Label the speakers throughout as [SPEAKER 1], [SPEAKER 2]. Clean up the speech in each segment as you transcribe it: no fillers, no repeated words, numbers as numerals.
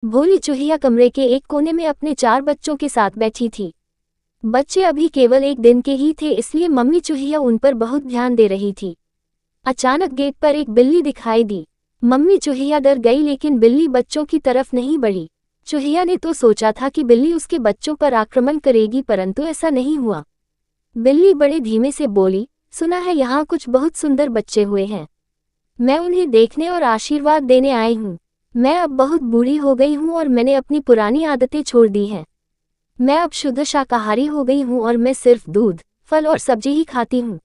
[SPEAKER 1] भोली चूहिया कमरे के एक कोने में अपने 4 बच्चों के साथ बैठी थी। बच्चे अभी केवल 1 दिन के ही थे, इसलिए मम्मी चूहिया उन पर बहुत ध्यान दे रही थी। अचानक गेट पर एक बिल्ली दिखाई दी। मम्मी चूहिया डर गई, लेकिन बिल्ली बच्चों की तरफ नहीं बढ़ी। चूहिया ने तो सोचा था कि बिल्ली उसके बच्चों पर आक्रमण करेगी, परंतु ऐसा नहीं हुआ। बिल्ली बड़े धीमे से बोली, सुना है यहाँ कुछ बहुत सुंदर बच्चे हुए हैं। मैं उन्हें देखने और आशीर्वाद देने आई हूँ। मैं अब बहुत बूढ़ी हो गई हूँ और मैंने अपनी पुरानी आदतें छोड़ दी हैं। मैं अब शुद्ध शाकाहारी हो गई हूँ और मैं सिर्फ दूध, फल और सब्जी ही खाती हूँ।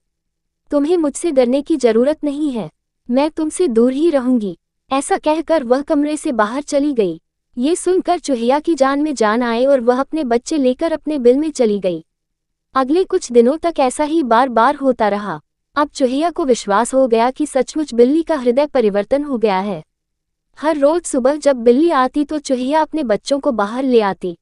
[SPEAKER 1] तुम्हें मुझसे डरने की जरूरत नहीं है। मैं तुमसे दूर ही रहूंगी। ऐसा कहकर वह कमरे से बाहर चली गई। ये सुनकर चूहिया की जान में जान आए और वह अपने बच्चे लेकर अपने बिल में चली गई। अगले कुछ दिनों तक ऐसा ही बार बार होता रहा। अब चूहिया को विश्वास हो गया कि सचमुच बिल्ली का हृदय परिवर्तन हो गया है। हर रोज सुबह जब बिल्ली आती तो चूहिया अपने बच्चों को बाहर ले आती।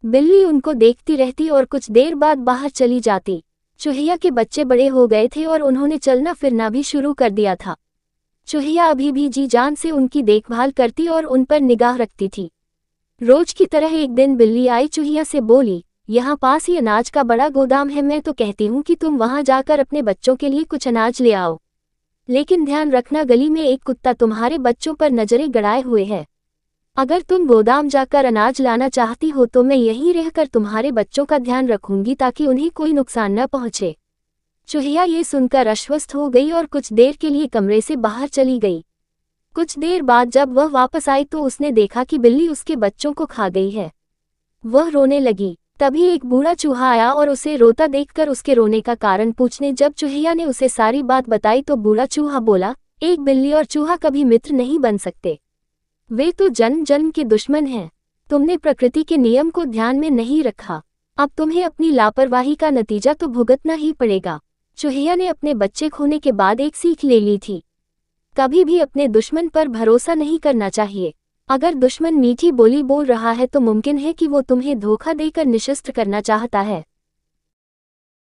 [SPEAKER 1] बिल्ली उनको देखती रहती और कुछ देर बाद बाहर चली जाती। चूहिया के बच्चे बड़े हो गए थे और उन्होंने चलना फिरना भी शुरू कर दिया था। चूहिया अभी भी जी जान से उनकी देखभाल करती और उन पर निगाह रखती थी। रोज की तरह एक दिन बिल्ली आई चूहिया से बोली, यहाँ पास ही अनाज का बड़ा गोदाम है, मैं तो कहती हूँ कि तुम वहाँ जाकर अपने बच्चों के लिए कुछ अनाज ले आओ। लेकिन ध्यान रखना, गली में एक कुत्ता तुम्हारे बच्चों पर नजरें गड़ाए हुए है। अगर तुम गोदाम जाकर अनाज लाना चाहती हो तो मैं यहीं रहकर तुम्हारे बच्चों का ध्यान रखूंगी ताकि उन्हें कोई नुकसान न पहुंचे। चूहिया ये सुनकर आश्वस्त हो गई और कुछ देर के लिए कमरे से बाहर चली गई। कुछ देर बाद जब वह वापस आई तो उसने देखा कि बिल्ली उसके बच्चों को खा गई है। वह रोने लगी। तभी एक बूढ़ा चूहा आया और उसे रोता देखकर उसके रोने का कारण पूछने जब चूहिया ने उसे सारी बात बताई तो बूढ़ा चूहा बोला, एक बिल्ली और चूहा कभी मित्र नहीं बन सकते। वे तो जन्म जन्म के दुश्मन हैं। तुमने प्रकृति के नियम को ध्यान में नहीं रखा। अब तुम्हें अपनी लापरवाही का नतीजा तो भुगतना ही पड़ेगा। चूहिया ने अपने बच्चे खोने के बाद एक सीख ले ली थी। कभी भी अपने दुश्मन पर भरोसा नहीं करना चाहिए। अगर दुश्मन मीठी बोली बोल रहा है तो मुमकिन है कि वो तुम्हें धोखा देकर निशस्त्र करना चाहता है।